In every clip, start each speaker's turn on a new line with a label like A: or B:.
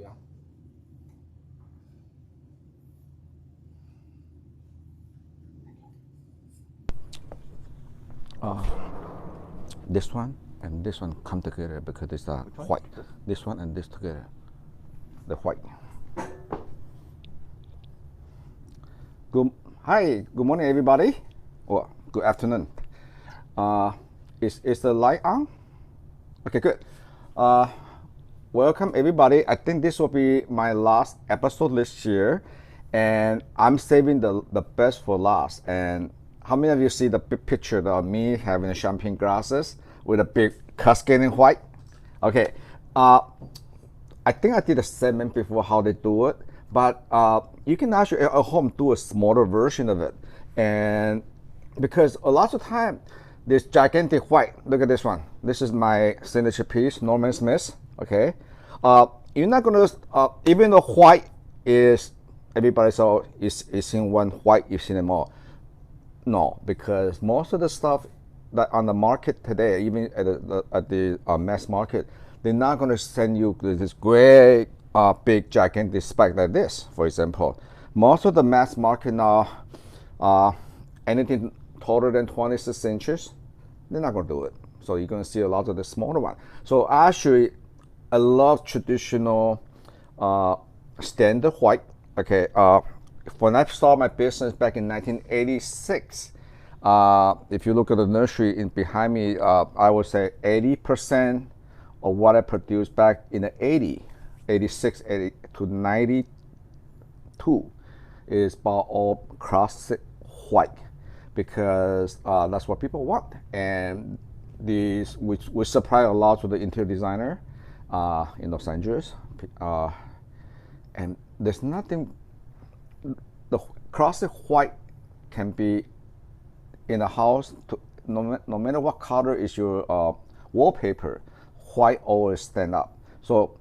A: 样。This one and this one come together because it's white. This one and this together, the white. Hi, good morning everybody. Or good afternoon. Is the light on? Okay, good. Welcome everybody. I think this will be my last episode this year, and I'm saving the best for last. And how many of you see the big picture of me having the champagne glasses with a big cascading white? Okay, I think I did a segment before how they do it, but you can actually at home do a smaller version of it. And because a lot of time, this gigantic white, look at this one. This is my signature piece, Norman Smith. Okay, you're not gonna even though white is everybody saw is in one white, you've seen them all. No, because most of the stuff that on the market today, even at the mass market, they're not gonna send you this great big gigantic spec like this. For example, most of the mass market now, anything taller than 26 inches, they're not gonna do it. So you're gonna see a lot of the smaller one. So actually, I love traditional standard white. Okay, when I started my business back in 1986, if you look at the nursery in behind me, I would say 80% of what I produced back in the 86 to 92 is about all classic white, because that's what people want. And these we supply a lot to the interior designer in Los Angeles, and there's nothing. The classic white can be in a house. No matter what color is your wallpaper, white always stand up. So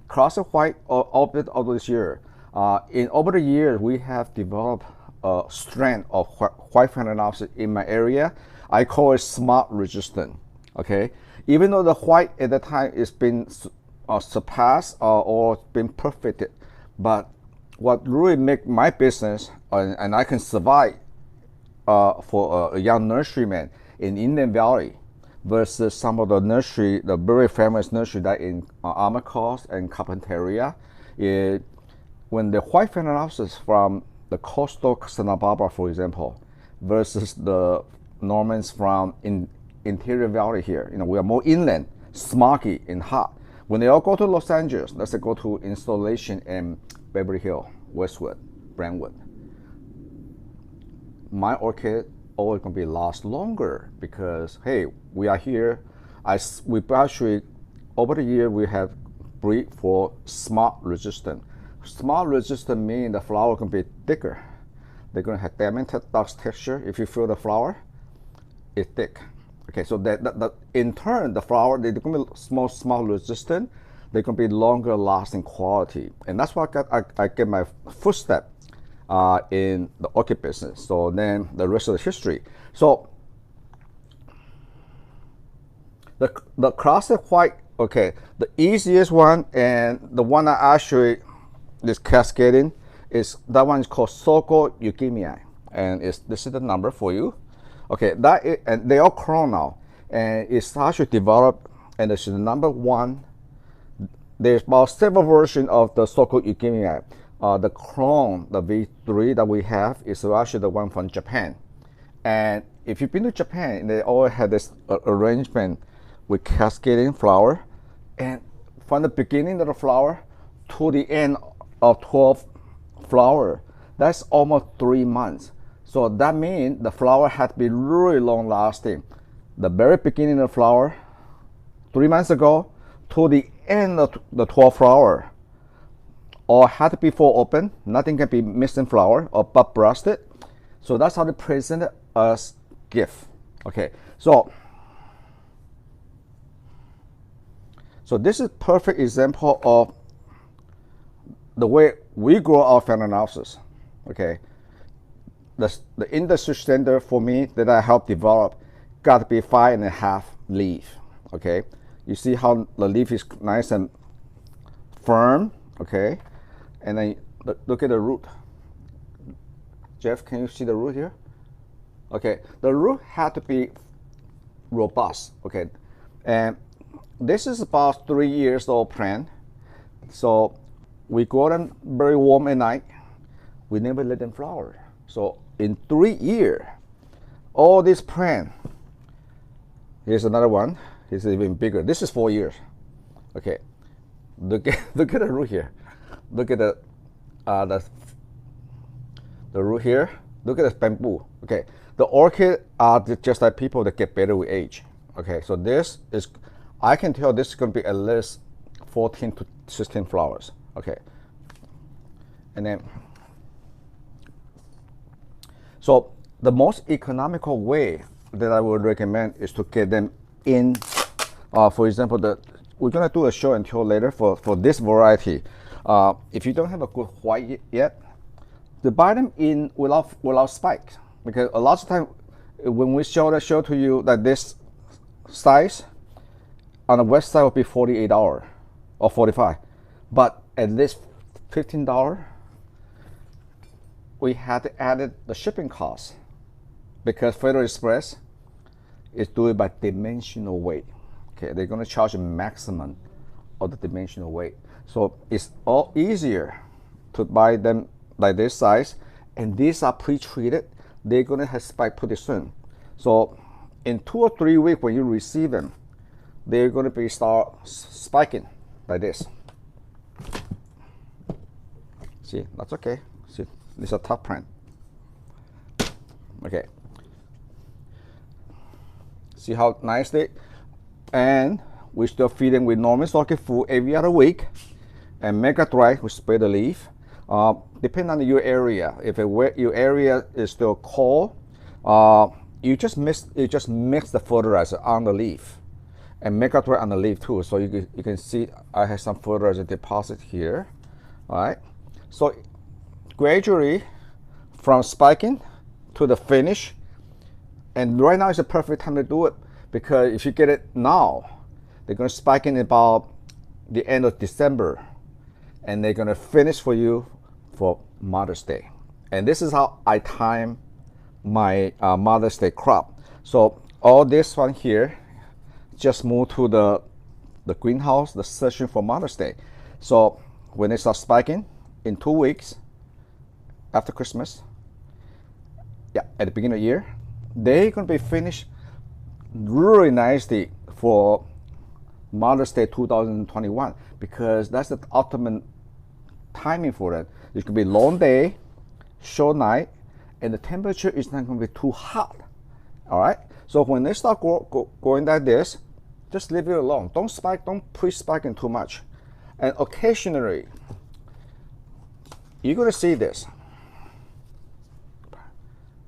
A: classic white over this year. Over the years, we have developed a strand of white Phalaenopsis in my area. I call it smart resistant. Okay, even though the white at the time is been surpassed or been perfected, but what really make my business and I can survive for a young nurseryman in Indian Valley versus some of the nursery, the very famous nursery that in Amacos and Carpinteria, when the white Phalaenopsis from the coastal Santa Barbara, for example, versus the Normans from interior valley here, we are more inland, smoky and hot. When they all go to Los Angeles, let's say go to installation in Beverly Hills, Westwood, Brentwood, my orchid always gonna be last longer because hey, we are here. We actually over the year we have breed for smart resistant. Smart resistant means the flower can be thicker. They're gonna have diamond dust texture. If you feel the flower, it's thick. Okay, so that in turn the flower they're gonna be small resistant. They're gonna be longer lasting quality, and that's why I get my footstep in the orchid business. So then the rest of the history. So the classic white, okay, the easiest one and the one that actually is cascading is that one is called Soko Eugenia, and this is the number for you. Okay, and they all chrome now, and it's actually developed, and this is the number one. There's about several versions of the Soko Eugenia. The chrome, the V3 that we have is actually the one from Japan. And if you've been to Japan, they always have this arrangement with cascading flower, and from the beginning of the flower to the end of 12 flower, that's almost 3 months. So that means the flower had to be really long lasting. The very beginning of the flower, 3 months ago, to the end of the 12th flower, or had to be full open, nothing can be missing flower or bud busted. So that's how they present it as gift. Okay, so this is perfect example of the way we grow our Phalaenopsis. Okay, the industry standard for me that I helped develop got to be 5.5 leaf. Okay, you see how the leaf is nice and firm, okay? And then look at the root. Jeff, can you see the root here? Okay, the root had to be robust, okay? And this is about 3 years old plant. So we grow them very warm at night. We never let them flower. So in 3 years, all this plant, here's another one. It's even bigger. This is 4 years. Okay, look at the root here. Look at the root here. Look at the bamboo. Okay, the orchid are just like people that get better with age. Okay, so this is, I can tell this is going to be at least 14 to 16 flowers. Okay, and then so the most economical way that I would recommend is to get them in. For example, we're gonna do a show and tell later for this variety. If you don't have a good white yet, to buy them in without spikes, because a lot of time when we show to you that this size on the west side will be $48 or $45, but at least $15, we had to add the shipping cost because Federal Express is doing by dimensional weight. Okay, they're going to charge a maximum of the dimensional weight, so it's all easier to buy them like this size, and these are pre-treated. They're going to have spike pretty soon. So in 2 or 3 weeks when you receive them, they're going to be start spiking like this. See, that's okay. See, this is a top plant. Okay. See how nicely, and we still feed them with Norman Fang food every other week, and Mega Dry, we spray the leaf. Depending on your area, if your area is still cold, you just mix the fertilizer on the leaf, and Mega Dry on the leaf too. So you can see I have some fertilizer deposit here. All right. So gradually, from spiking to the finish, and right now is the perfect time to do it, because if you get it now, they're going to spike in about the end of December, and they're going to finish for you for Mother's Day. And this is how I time my Mother's Day crop. So all this one here just moved to the greenhouse, the session for Mother's Day. So when they start spiking in 2 weeks after Christmas, yeah, at the beginning of the year, they're going to be finished really nicely for Mother's Day 2021, because that's the ultimate timing for it. It could be long day, short night, and the temperature is not going to be too hot. All right. So when they start going like this, just leave it alone. Don't spike. Don't pre-spike in too much. And occasionally, you're going to see this.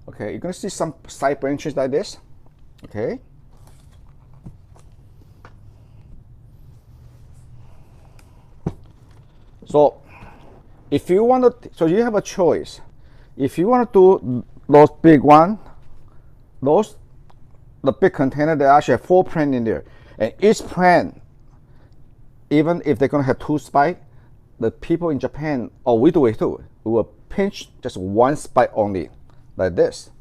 A: Okay, you're going to see some side branches like this. Okay. So if you want to, so you have a choice. If you want to do those big one, the big container, they actually have 4 plants in there, and each plant, even if they're going to have 2 spikes, the people in Japan, or we do it too, we will pinch just 1 spike only, like this.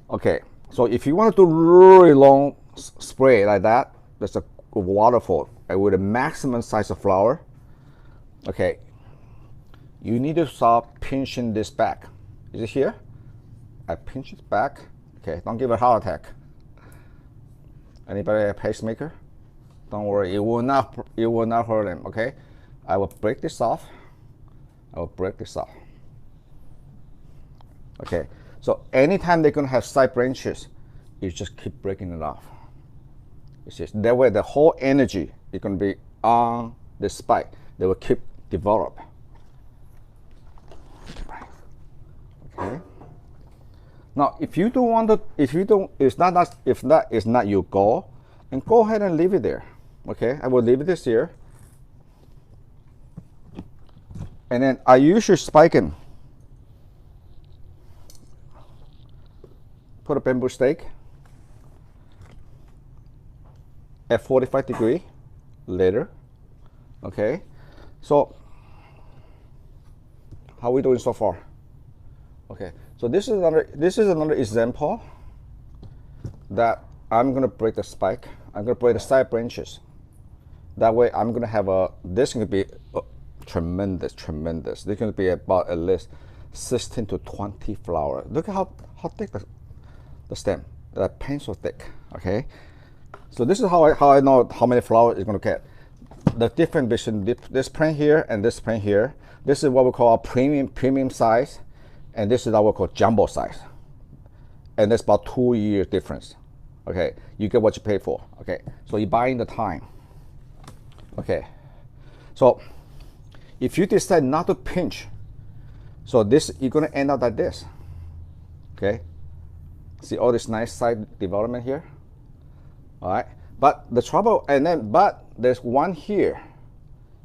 A: Okay, so if you want to do really long spray like that, there's a waterfall with a maximum size of flower. Okay, you need to start pinching this back. Is it here? I pinch it back. Okay, don't give a heart attack. Anybody a pacemaker? Don't worry, it will not hurt them. Okay, I will break this off. I will break this off. Okay, so anytime they're gonna have side branches, you just keep breaking it off. You see, that way the whole energy is gonna be on the spike. They will keep develop. Okay. Now, if you don't want to, if that is not your goal, then go ahead and leave it there. Okay, I will leave this here, and then I usually spike them. Put a bamboo stake at 45 degrees later. Okay, so How are we doing so far? Okay, so this is another example that I'm gonna break the spike. I'm gonna break the side branches. That way, I'm gonna have this is gonna be tremendous. This is gonna be about at least 16 to 20 flowers. Look at how thick the stem, that pencil thick. Okay, so this is how I know how many flowers it's gonna get. The difference between this plant here and this plant here. This is what we call premium size, and this is what we call jumbo size. And that's about 2 year difference. Okay, you get what you pay for. Okay, so you're buying the time. Okay, so if you decide not to pinch, so this you're gonna end up like this. Okay, see all this nice side development here. All right, but the trouble, but there's one here.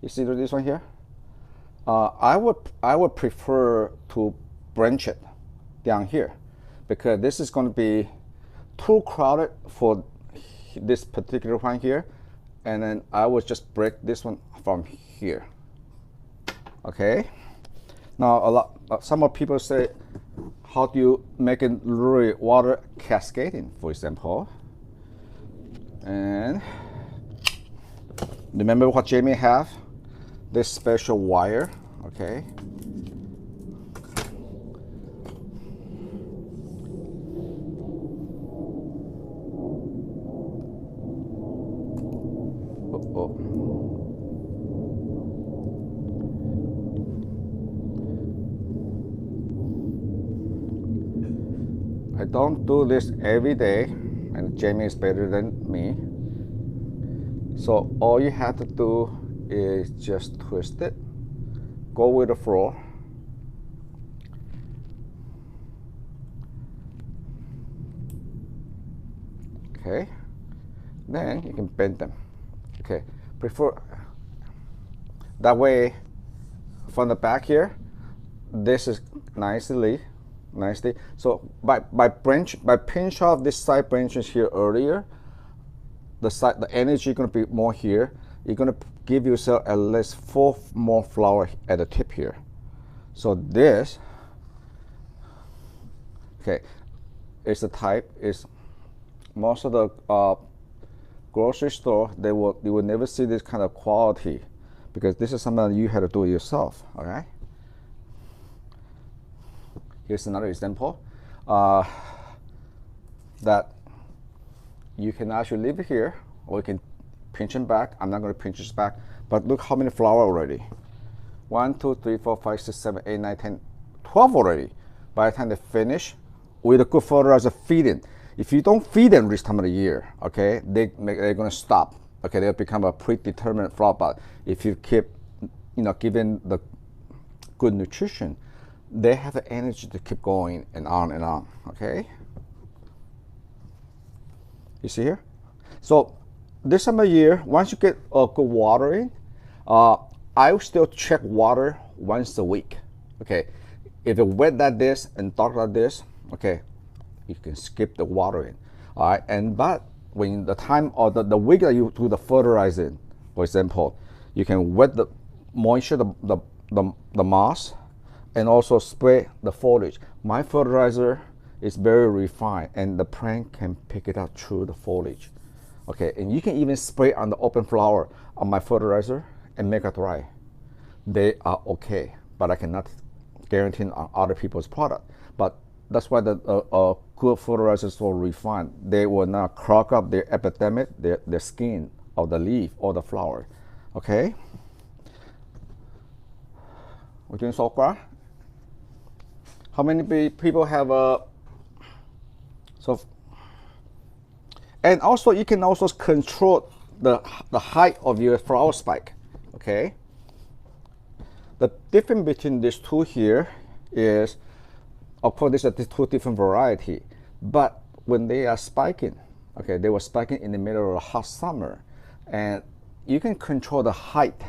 A: You see this one here? I would prefer to branch it down here, because this is going to be too crowded for this particular one here, and then I would just break this one from here. Okay. Now some of people say, how do you make it really water cascading, for example? And remember what Jamie have? This special wire. Okay. I don't do this every day, and Jamie is better than me. So all you have to do is just twist it, go with the flow. Okay, then you can bend them. Okay, prefer that way. From the back here, this is nicely. So by pinch off this side branches here earlier, the energy is going to be more here. You're going to give yourself at least 4 more flowers at the tip here. So this, okay, is the type. Is most of the grocery store, you will never see this kind of quality, because this is something that you had to do yourself. All right. Here's another example that you can actually leave it here, or you can pinch them back. I'm not going to pinch this back, but look how many flowers already. 1, 2, 3, 4, 5, 6, 7, 8, 9, 10, 12 already. By the time they finish, with a good fertilizer feeding. If you don't feed them this time of the year, okay, they're going to stop. Okay, they'll become a predetermined flower. But if you keep, giving the good nutrition, they have the energy to keep going and on and on. Okay, you see here. So this time of year, once you get a good watering, I will still check water once a week. Okay, if it's wet like this and dark like this, okay, you can skip the watering. All right, but when the time or the week that you do the fertilizing, for example, you can wet the moisture, the moss, and also spray the foliage. My fertilizer is very refined, and the plant can pick it up through the foliage. Okay, and you can even spray on the open flower on my fertilizer and make it dry. They are okay, but I cannot guarantee on other people's product. But that's why the good fertilizer is so refined. They will not clog up their epidemic, their skin of the leaf or the flower. Okay, we're doing so far. How many people have and also you can also control the height of your flower spike. Okay, the difference between these two here is, of course, these are the two different variety, but when they are spiking, okay, they were spiking in the middle of a hot summer, and you can control the height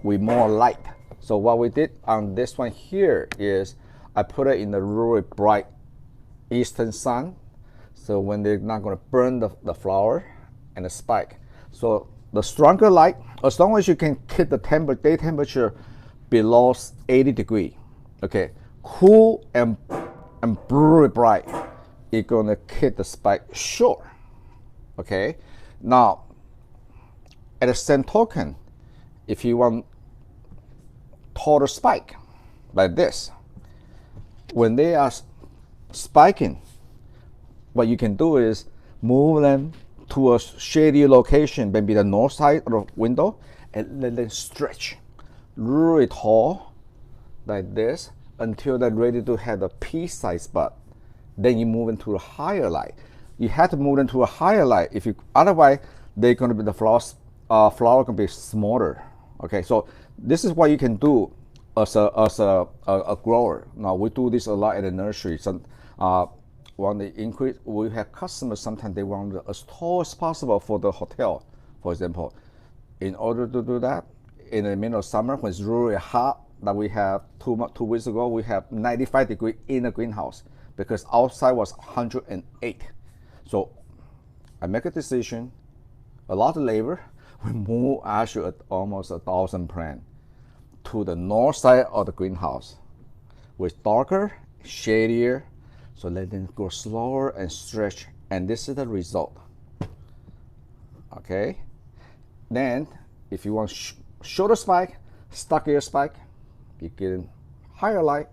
A: with more light. So what we did on this one here is I put it in the really bright eastern sun, so when they're not going to burn the flower and the spike. So the stronger light, as long as you can keep the day temperature below 80 degrees, okay, cool and very bright, it's gonna keep the spike short. Okay, now at the same token, if you want taller spike like this, when they are spiking, what you can do is move them to a shady location, maybe the north side of the window, and let them stretch really tall like this until they're ready to have a pea-sized bud. Then you move into a higher light. You have to move into a higher light. If you otherwise, they're going to be the flower can be smaller. Okay, so this is what you can do as a grower. Now we do this a lot at the nursery. So when they increase, we have customers. Sometimes they want it as tall as possible for the hotel, for example. In order to do that, in the middle of summer when it's really hot, that we have 2 weeks ago, we have 95 degrees in the greenhouse because outside was 108. So I make a decision, a lot of labor. We move actually almost 1,000 plants to the north side of the greenhouse with darker, shadier, so let them go slower and stretch, and this is the result. Okay, then if you want shorter spike, stockier spike, you get higher light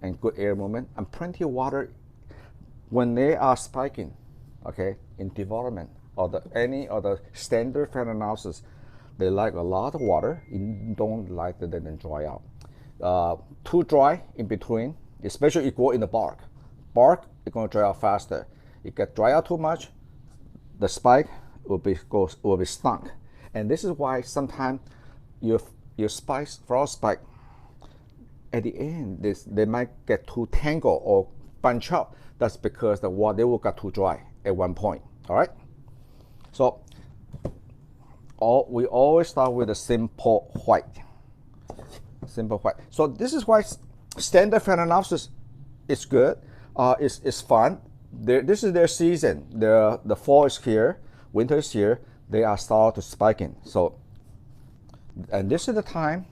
A: and good air movement and plenty of water when they are spiking. Okay, in development or any other standard Phalaenopsis, they like a lot of water. You don't like to let them dry out. Too dry in between, especially if you go in the bark. Bark is going to dry out faster. It get dry out too much, the spike will be stunk. And this is why sometimes your flower spike at the end, they might get too tangled or bunch up. That's because they will get too dry at one point. All right. So we always start with a simple white. Simple white. So this is why standard Phalaenopsis is good. It's fun. This is their season. The fall is here, winter is here. They are start to spiking. So, and this is the time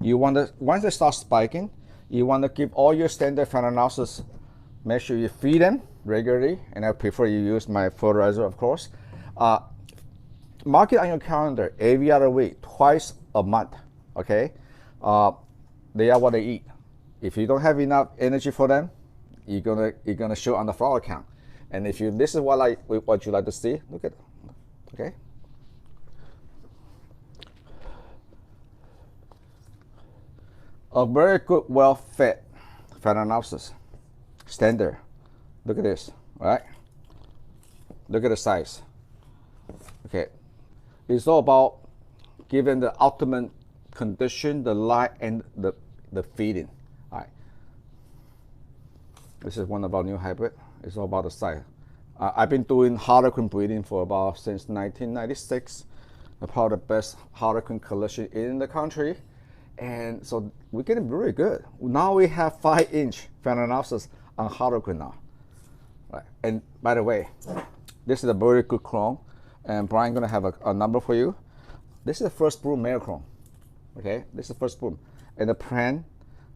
A: you want to, once they start spiking, you want to give all your standard Phalaenopsis. Make sure you feed them regularly, and I prefer you use my fertilizer, of course. Mark it on your calendar every other week, twice a month. Okay, they are what they eat. If you don't have enough energy for them, you're gonna show on the flower count. And if this is what you like to see, look at it. Okay. A very good, well-fed Phalaenopsis, standard. Look at this, all right? Look at the size. Okay, it's all about giving the ultimate condition, the light, and the feeding. All right. This is one of our new hybrid. It's all about the size. I've been doing harlequin breeding for since 1996. I'm part of the best harlequin collection in the country. And so we're getting really good. Now we have 5-inch Phalaenopsis on harlequin now. Right. And by the way, this is a very good clone. And Brian's gonna have a number for you. This is the first broom male clone. Okay, this is the first broom. And the plant,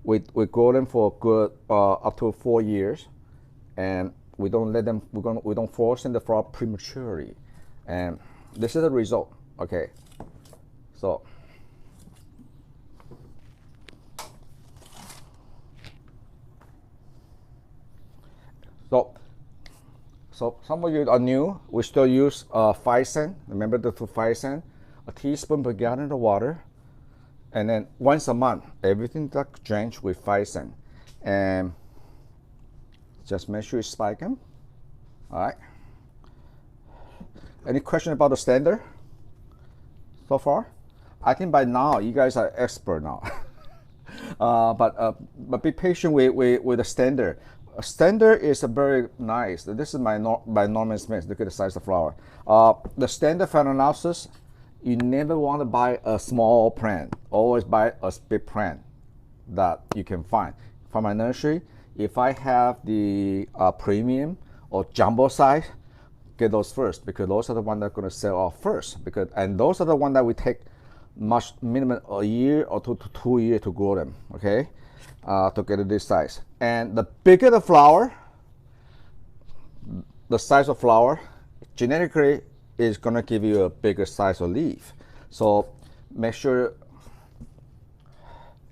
A: we grow them for good up to 4 years, and we don't let them. We don't force them to flower prematurely. And this is the result. Okay, so. So some of you are new. We still use 5 cent. Remember the 5 cent, a teaspoon per gallon of water, and then once a month, everything that's drenched with 5 cent, and just make sure you spike them. All right. Any question about the standard so far? I think by now you guys are expert now. But be patient with the standard. A standard is a very nice. This is by Norman Fang. Look at the size of the flower. The standard Phalaenopsis, you never want to buy a small plant. Always buy a big plant that you can find. From my nursery, if I have the premium or jumbo size, get those first, because those are the ones that are going to sell off first. And those are the ones that we take much minimum a year or 2 years to grow them. Okay. to get this size. And the bigger the flower, the size of flower, genetically is gonna give you a bigger size of leaf. So make sure.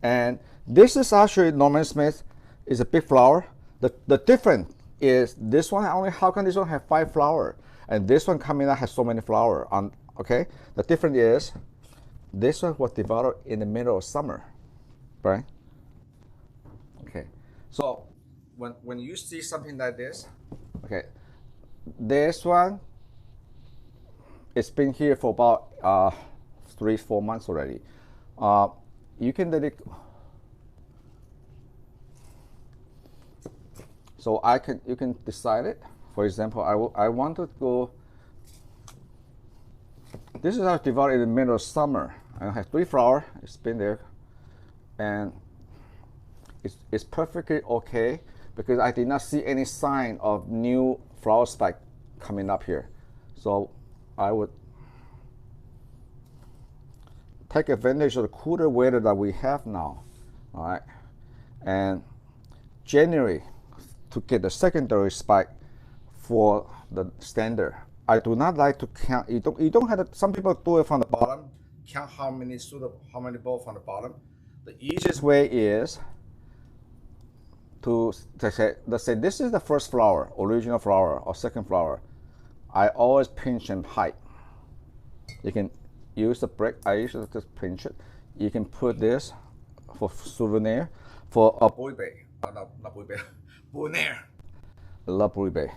A: And this is actually Norman Smith, is a big flower. The difference is this one only, how come this one have 5 flowers and this one coming out has so many flowers on? Okay, the difference is this one was developed in the middle of summer, right? Okay, so when you see something like this, okay, this one, it's been here for about 3-4 months already. You can let it. So you can decide it. For example, I want to go. This is how developed in the middle of summer. I have 3 flowers. It's been there, and it's perfectly okay because I did not see any sign of new flower spike coming up here. So I would take advantage of the cooler weather that we have now. All right, and January to get the secondary spike for the standard. I do not like to count. You don't have to, some people do it from the bottom, count how many bulbs from the bottom. The easiest way is to say, let's say this is the first flower, original flower or second flower. I always pinch and hide. You can use the brick. I usually just pinch it. You can put this for souvenir for a bouillabaisse. Not bouillabaisse. Bonheur. I love bouillabaisse.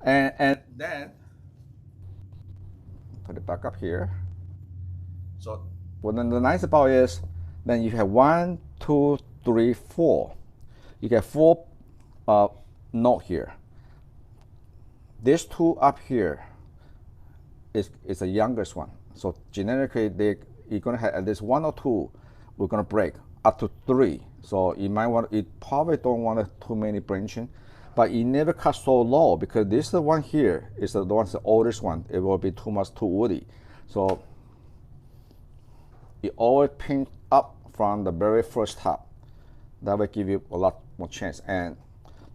A: And then put it back up here. So what then the nice about is then you have 1, 2, 3, 4. You get 4 note here. This 2 up here is the youngest one. So genetically you're gonna have at least 1 or 2 we're gonna break up to 3. So you might want, you probably don't want too many branching, but you never cut so low because this is the one here is the one's the oldest one. It will be too woody. So you always pinch up from the very first top. That will give you a lot more chance. And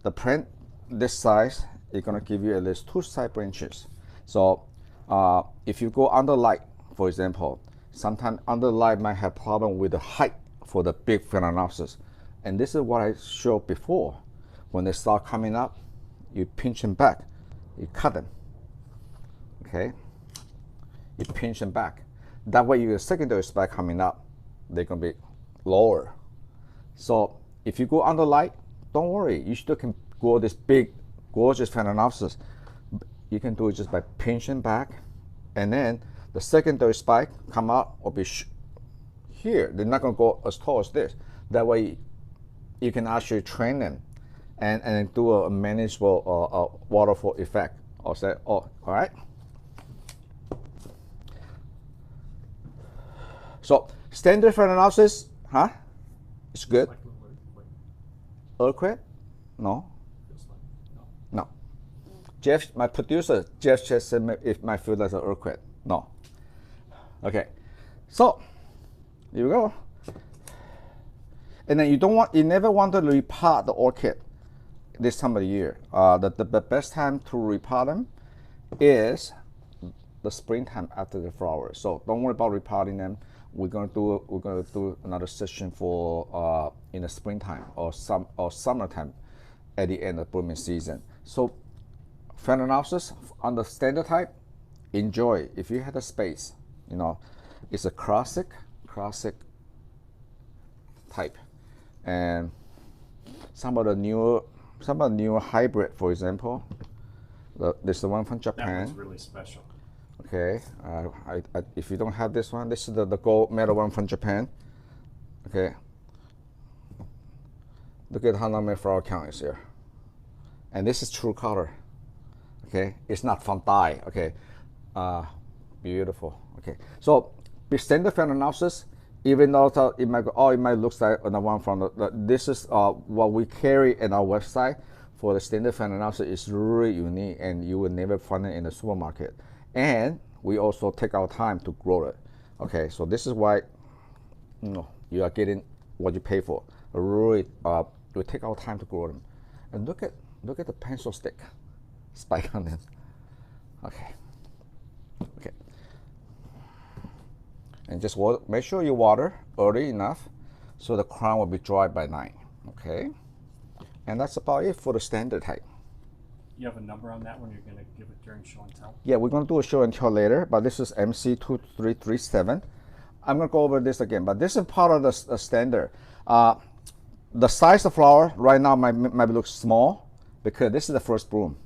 A: the plant this size is gonna give you at least 2 side branches. So if you go under light, for example, sometimes under light might have problem with the height for the big Phalaenopsis. And this is what I showed before. When they start coming up, you pinch them back, you cut them. Okay? You pinch them back. That way your secondary spike coming up, they're gonna be lower. So if you go under light, don't worry, you still can grow this big, gorgeous Phalaenopsis. You can do it just by pinching back, and then the secondary spike come out or be here. They're not gonna go as tall as this. That way you can actually train them and do a manageable waterfall effect. All right. So standard Phalaenopsis, huh? It's good. Earthquake? No. No. Jeff, my producer, Jeff just said if my feel like an earthquake. No. Okay. So here we go. And then you never want to repot the orchid this time of the year. The best time to repot them is the springtime after the flowers. So don't worry about repotting them. We're gonna do another session for in the springtime or summertime at the end of blooming season. So Phalaenopsis on the standard type, enjoy if you have the space. You know, it's a classic type, and some of the newer hybrid, for example, this is the one from Japan.
B: That one's really special.
A: Okay, if you don't have this one, this is the gold medal one from Japan. Okay, look at how many flower count is here, and this is true color. Okay, it's not from dye. Okay, beautiful. Okay, so the standard Phalaenopsis, even though it might go, oh, it might look like the one from this is what we carry in our website for the standard Phalaenopsis is really unique, and you will never find it in the supermarket. And we also take our time to grow it. Okay, so this is why you are getting what you pay for. really, we take our time to grow them. And look at the pencil stick spike on them. Okay. And just make sure you water early enough so the crown will be dry by 9. Okay. And that's about it for the standard height.
B: You have a number on that one? You're going to give it during show and tell?
A: Yeah, we're going to do a show and tell later, but this is MC2337. I'm going to go over this again, but this is part of the standard. The size of flower right now might look small because this is the first bloom.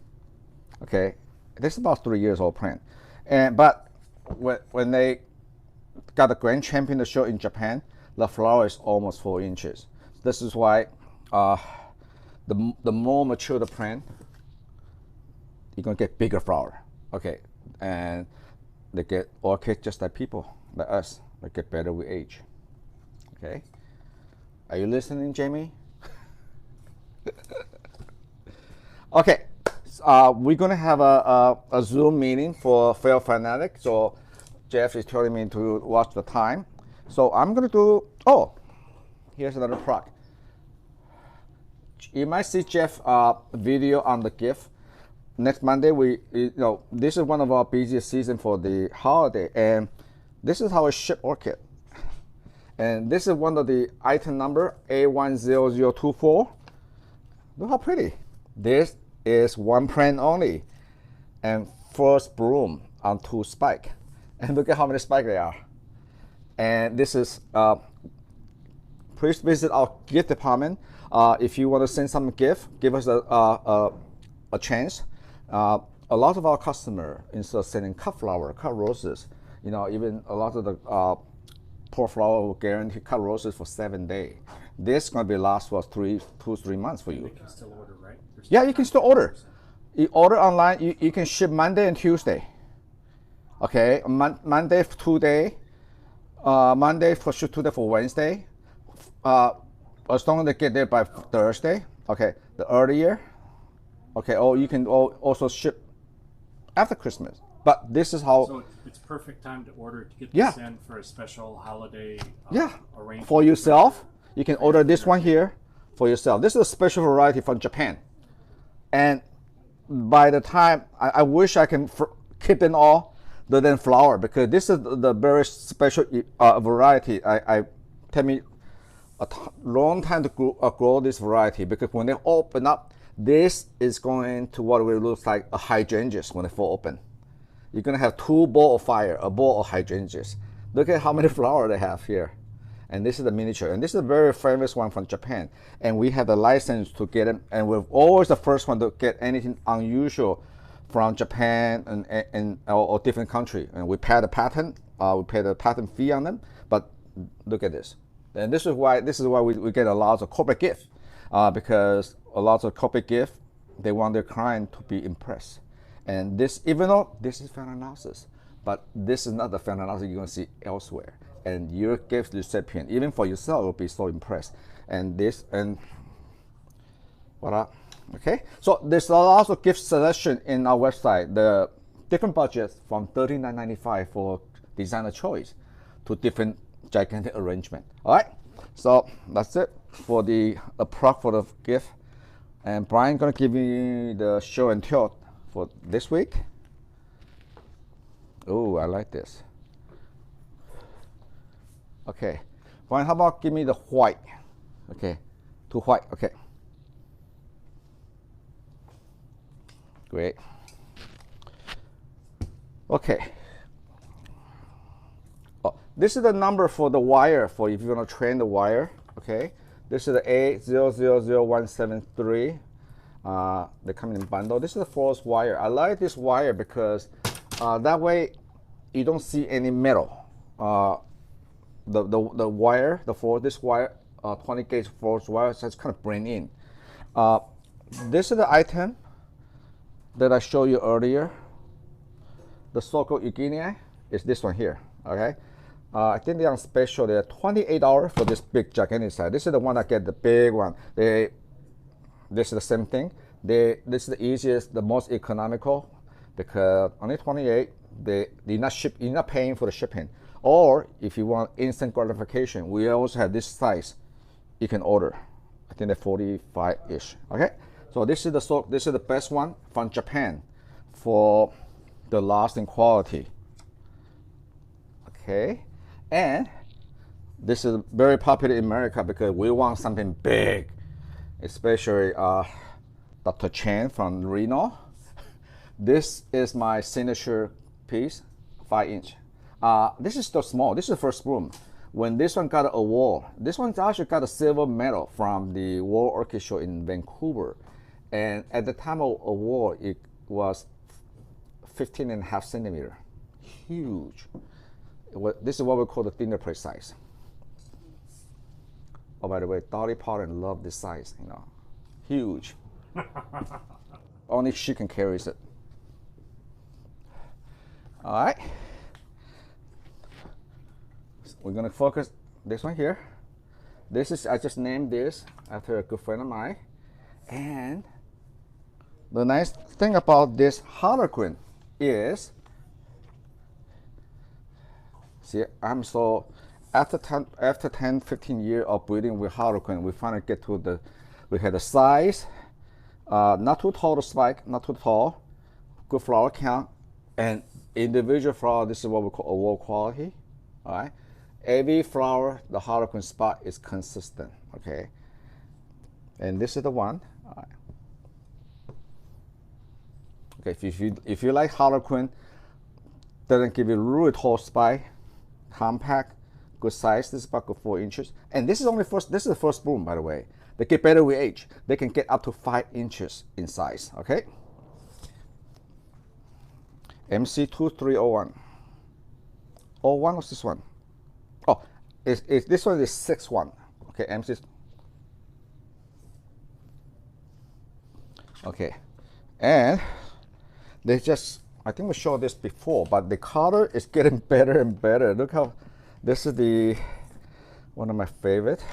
A: Okay, this is about 3 years old plant, but when they got the grand champion show in Japan, the flower is almost 4 inches. This is why the more mature the plant, you're gonna get bigger flower. Okay, and they get orchid just like people, like us. They get better with age. Okay, are you listening, Jamie? Okay, we're gonna have a Zoom meeting for Fail Fanatic. So Jeff is telling me to watch the time. So I'm gonna do. Oh, here's another product. You might see Jeff video on the gift. Next Monday, this is one of our busiest season for the holiday, and this is how I ship orchid. And this is one of the item number A10024. Look how pretty. This is one plant only, and first bloom on 2 spike. And look at how many spikes there are. And this is, please visit our gift department. If you want to send some gift, give us a chance. A lot of our customers, instead of sending cut flower, cut roses, even a lot of the poor flower will guarantee cut roses for 7 days. This is going to be last for 2 to 3 months for you.
B: You can still order, right?
A: Yeah, you can still order. You order online. You can ship Monday and Tuesday. Okay, Monday for 2 days. Monday for ship 2 days for Wednesday. As long as they get there by Thursday. Okay, the earlier. Okay, or you can also ship after Christmas. But this is how.
B: So it's perfect time to order to get this in for a special holiday arrangement.
A: For yourself, you can order this one here for yourself. This is a special variety from Japan. And by the time, I wish I can keep them all other than flower, because this is the very special variety. I take me a long time to grow this variety, because when they open up, this is going to what will look like a hydrangeas when they fall open. You're going to have 2 balls of fire, a ball of hydrangeas. Look at how many flowers they have here. And this is the miniature. And this is a very famous one from Japan. And we have the license to get them. And we're always the first one to get anything unusual from Japan or different country. And we pay the patent. We pay the patent fee on them. But look at this. And this is why we get a lot of corporate gift. Because a lot of corporate gift, they want their client to be impressed. And this, even though this is Phalaenopsis, but this is not the Phalaenopsis you're going to see elsewhere. And your gift recipient, even for yourself, will be so impressed. And this, and voila. Okay, so there's a lot of gift selection in our website. The different budgets from $39.95 for designer choice to different gigantic arrangement. All right, so that's it for the plug for the gift. And Brian gonna give me the show and tell for this week. Oh, I like this. Okay, Brian, how about give me the white? Okay, 2 white. Okay, great. Okay. Oh, this is the number for the wire for if you want to train the wire. Okay, this is the A000173. They come in bundle. This is the forest wire. I like this wire because that way you don't see any metal. The wire, this wire, 20 gauge force wire, so it's kind of blend in. This is the item that I showed you earlier. The so-called Eugenia is this one here. Okay, I think they're on special. They're $28 for this big gigantic size. This is the one I get, the big one. This is the same thing. This is the easiest, the most economical, because only 28. You're not paying for the shipping. Or if you want instant gratification, we also have this size. you can order. I think they're 45-ish. Okay, so this is the best one from Japan for the lasting quality. Okay, and this is very popular in America because we want something big, especially Dr. Chen from Reno. This is my signature piece, 5-inch. This is still small. This is the first broom. When this one got an award, this one's actually got a silver medal from the World Orchid Show in Vancouver. And at the time of award, it was 15.5 centimeter. Huge. This is what we call the thinner press size. Oh, by the way, Dolly Parton loved this size, you know. Huge. Only she can carry it. All right. We're gonna focus this one here. This is, I just named this after a good friend of mine. And the nice thing about this Harlequin is, see, after 10, 15 years of breeding with Harlequin, we finally get to we had the size, not too tall to spike, not too tall, good flower count, and individual flower, this is what we call award quality, all right? Every flower, the Harlequin spot is consistent, okay? And this is the one. All right. Okay, if you like Harlequin, doesn't give you really tall spike, compact, good size. This is about 4 inches, and this is the first broom, by the way. They get better with age. They can get up to 5 inches in size. Okay. MC2301. 01 was this one? Oh, this one is 6-1. Okay, MC. Okay, and they just, I think we showed this before, but the color is getting better and better. Look how, this is one of my favorite.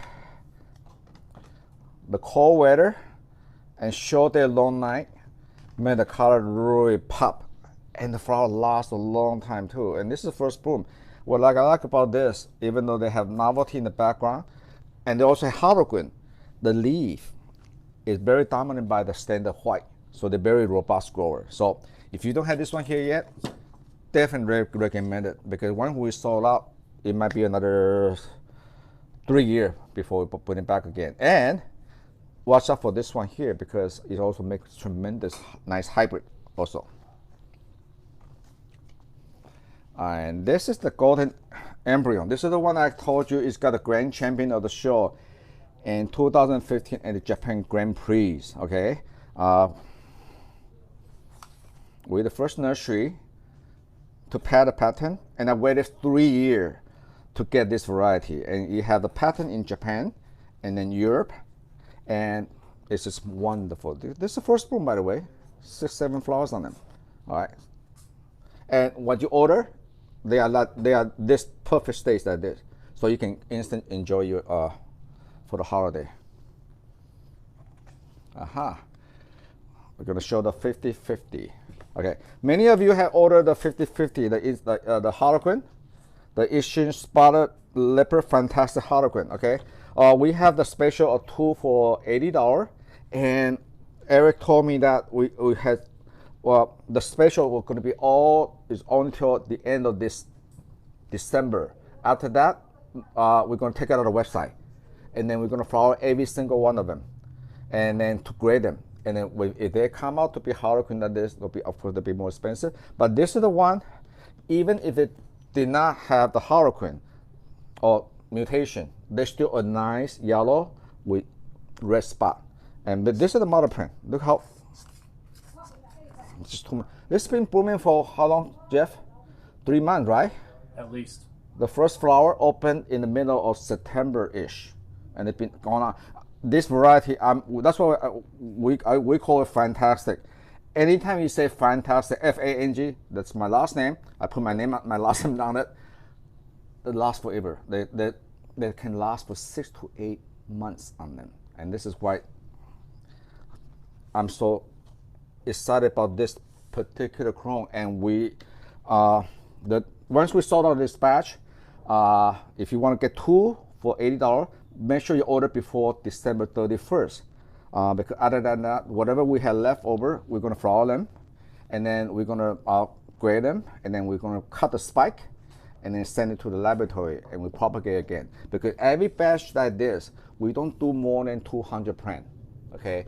A: The cold weather and short day, long night made the color really pop, and the flower lasts a long time too. And this is the first bloom. What I like about this, even though they have novelty in the background, and they also have Harlequin, the leaf is very dominant by the standard white, so they're very robust grower. So if you don't have this one here yet, definitely recommend it, because when we sold out, it might be another 3 years before we put it back again. And watch out for this one here, because it also makes tremendous nice hybrid also. And this is the golden embryo. This is the one I told you is got the grand champion of the show in 2015 at the Japan Grand Prix. Okay, we're the first nursery to pad the patent, and I waited 3 years to get this variety. And you have the patent in Japan and then Europe, and it's just wonderful. This is the first bloom, by the way, 6, 7 flowers on them. All right, and what you order, they are this perfect stage like this, so you can instant enjoy your for the holiday. Aha, we're gonna show the 50-50. Okay, many of you have ordered the 50-50, the Harlequin, the Asian spotted leopard fantastic Harlequin. Okay, we have the special of 2 for $80, and Eric told me that we had, well, the special was going to be is until the end of this December. After that, we're going to take it out of the website, and then we're going to flower every single one of them, and then to grade them. And then if they come out to be Harlequin, that this will be, of course, they'll be more expensive. But this is the one, even if it did not have the Harlequin or mutation, there's still a nice yellow with red spot. And this is the mother print. Look how. Just 2 months. This has been blooming for how long, Jeff? 3 months, right?
B: At least.
A: The first flower opened in the middle of September-ish, and it's been going on. This variety, that's why we call it fantastic. Anytime you say fantastic, F-A-N-G, that's my last name. I put my last name on it. It lasts forever. They can last for 6 to 8 months on them, and this is why I'm so excited about this particular clone. And once we sold out this batch, if you want to get 2 for $80, make sure you order before December 31st. Because other than that, whatever we have left over, we're going to flower them, and then we're going to grade them, and then we're going to cut the spike, and then send it to the laboratory, and we propagate again. Because every batch like this, we don't do more than 200 plant. Okay.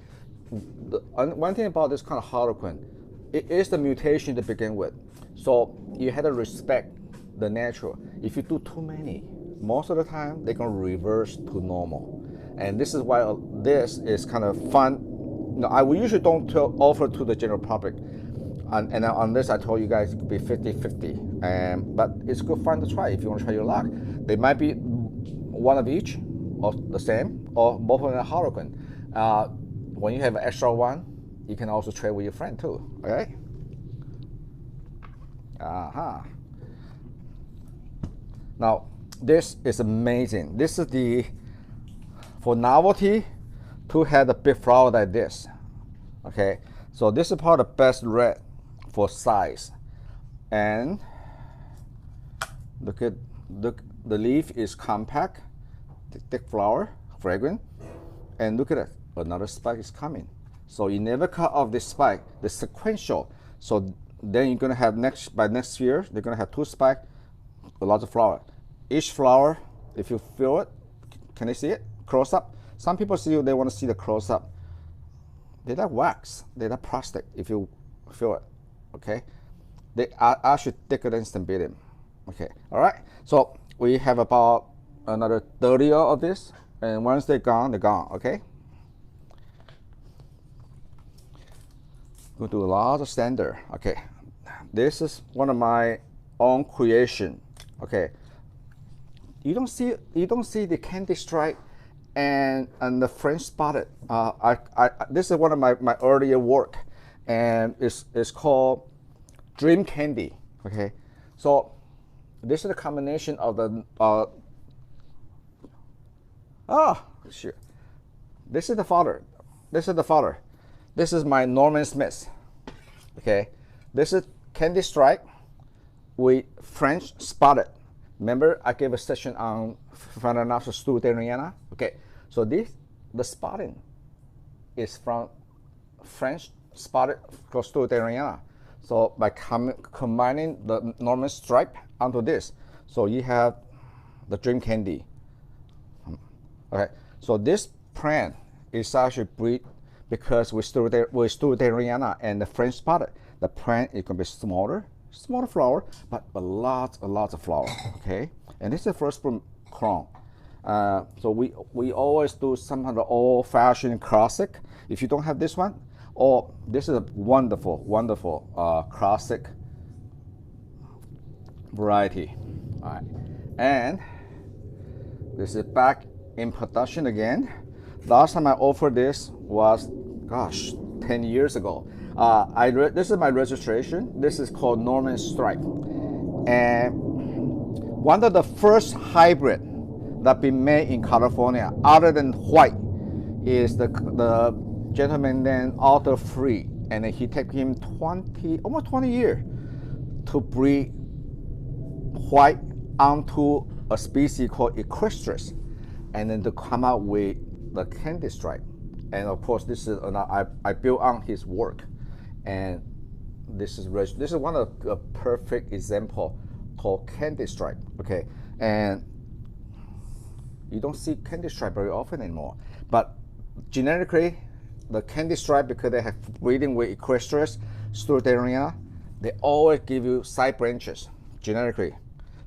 A: One thing about this kind of harlequin, it is the mutation to begin with, so you have to respect the natural. If you do too many, most of the time they're going to reverse to normal. And this is why this is kind of fun. I usually don't offer to the general public. And on this, I told you guys it could be 50-50. But it's good fun to try if you want to try your luck. They might be one of each, or the same, or both of them are harlequin. When you have an extra one, you can also trade with your friend too. Okay? Now, this is amazing. This is for novelty, to have a big flower like this. Okay, so this is probably the best red for size. And look at the leaf is compact, thick flower, fragrant. And look at it, another spike is coming. So you never cut off this spike, the sequential. So then you're gonna have by next year, they're gonna have 2 spikes, a lot of flower. Each flower, if you feel it, can you see it? Close up. Some people they want to see the close up. They like wax. They like plastic. If you feel it, okay. They are actually thicker than Stymbidium. Okay. All right. So we have about another 30 of this, and once they're gone, they're gone. Okay. We'll do a lot of standard. Okay. This is one of my own creation. Okay. You don't see the candy stripe and the French spotted. This is one of my earlier work, and it's called Dream Candy. Okay, so this is a combination of the shit. This is the father. This is the father. This is my Norman Smith. Okay, this is candy stripe with French spotted. Remember, I gave a session on Phalaenopsis stewarderiana. Okay, so the spotting is from French spotted stewarderiana. So by combining the Norman stripe onto this, so you have the Dream Candy. Okay, so this plant is actually breed because with stewarderiana and the French spotted, the plant is going to be smaller flower, but a lot of flower. Okay, and this is the first bloom crown. So we always do some kind of old-fashioned classic. If you don't have this one, or this is a wonderful classic variety. All right, and this is back in production again. Last time I offered this was, gosh, 10 years ago. This is my registration. This is called Norman Stripe, and one of the first hybrid that been made in California, other than white, is the gentleman named Arthur Free, and he took him almost 20 years to breed white onto a species called Equestris, and then to come out with the candy stripe. And of course, this is I built on his work. And this is one of the perfect example called candy stripe. Okay, and you don't see candy stripe very often anymore. But genetically, the candy stripe, because they have breeding with Equestris, stewarderiana, they always give you side branches genetically,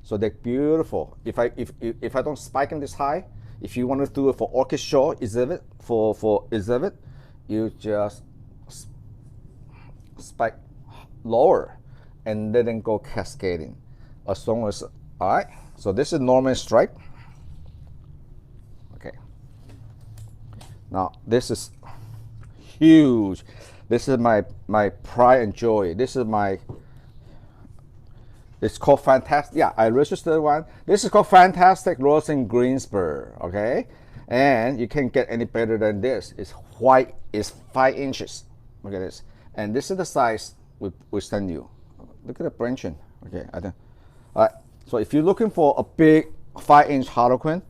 A: so they're beautiful. If I don't spike them this high, if you want to do it for orchid show exhibit for exhibit, you just spike lower and then go cascading as long as. All right, so this is Norman stripe. Okay, now this is huge. This is my pride and joy. This is it's called Fantastic. Yeah, I registered one. This is called Fantastic Rose in Greensburg. Okay, and you can't get any better than this. It's white. It's 5 inches. Look at this. And this is the size we send you. Look at the branching. Okay, all right. So if you're looking for a big 5-inch harlequin,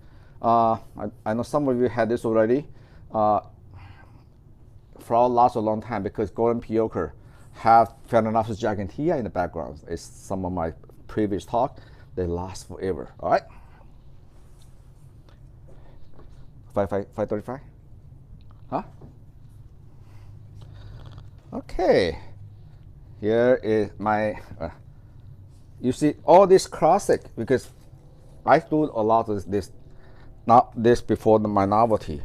A: I know some of you had this already. Flower lasts a long time because golden piocher have Phalaenopsis gigantea in the background. It's some of my previous talk. They last forever. All right. 535. Huh? Okay. Here is my. You see all this classic because I do a lot of this. Not this before my novelty.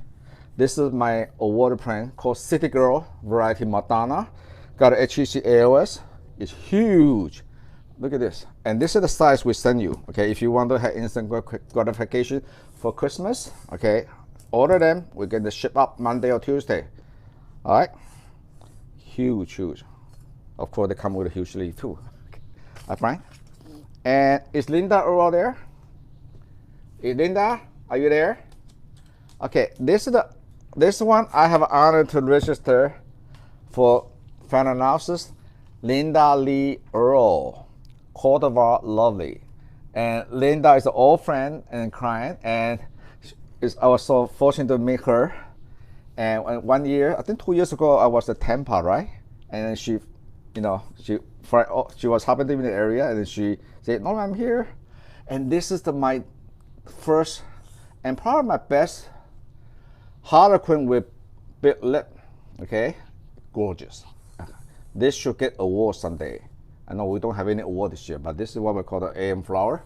A: This is my award plant called City Girl variety Madonna. Got an HEC AOS. It's huge. Look at this. And this is the size we send you. Okay, if you want to have instant gratification for Christmas, okay, order them. We get the ship up Monday or Tuesday. All right. Huge, huge. Of course, they come with a huge leaf too. That's right. And is Linda Earl there? Is Linda, are you there? Okay, this one I have honored to register for Phalaenopsis, Linda Lee Earl, Cordovar Lovely. And Linda is an old friend and client, and I was so fortunate to meet her. And 1 year, I think 2 years ago, I was at Tampa, right? And then she, she was happening to be in the area, and then she said, "No, I'm here." And this is my first and probably my best Harlequin with big lip. Okay, gorgeous. This should get award someday. I know we don't have any award this year, but this is what we call the AM flower.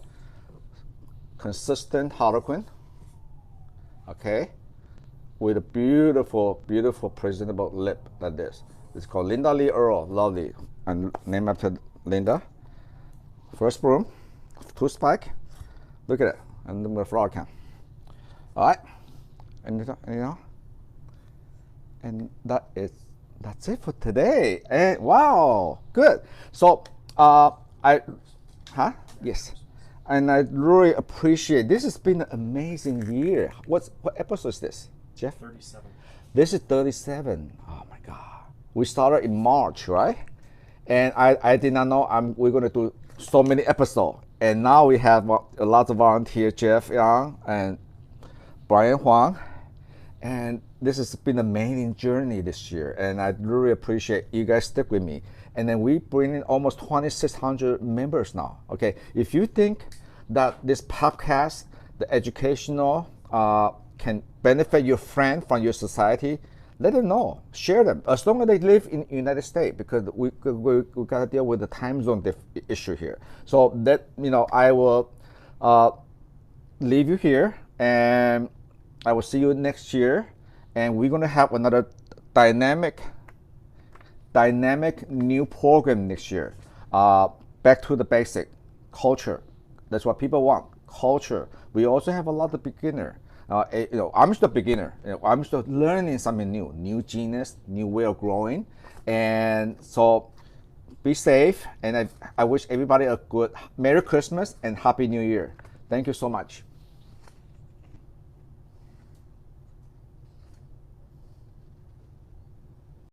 A: Consistent Harlequin. Okay, with a beautiful, beautiful presentable lip like this. It's called Linda Lee Earl, lovely, and named after Linda. First bloom, 2 spike. Look at it, and the flower count. All right, and and that's it for today. And wow, good. So yes, and I really appreciate. This has been an amazing year. What episode is this, Jeff?
B: 37.
A: This is 37. Oh my God. We started in March, right? And I did not know we're going to do so many episodes. And now we have a lot of volunteers, Jeff Yang and Brian Huang. And this has been an amazing journey this year. And I really appreciate you guys stick with me. And then we bring in almost 2,600 members now. Okay, if you think that this podcast, the educational, can benefit your friend from your society, let them know, share them, as long as they live in the United States, because we got to deal with the time zone issue here. So that, I will leave you here, and I will see you next year, and we're going to have another dynamic new program next year. Back to the basic, culture. That's what people want, culture. We also have a lot of beginner. I'm just a beginner. I'm just learning something new genus, new way of growing. And so be safe. And I wish everybody a good Merry Christmas and Happy New Year. Thank you so much.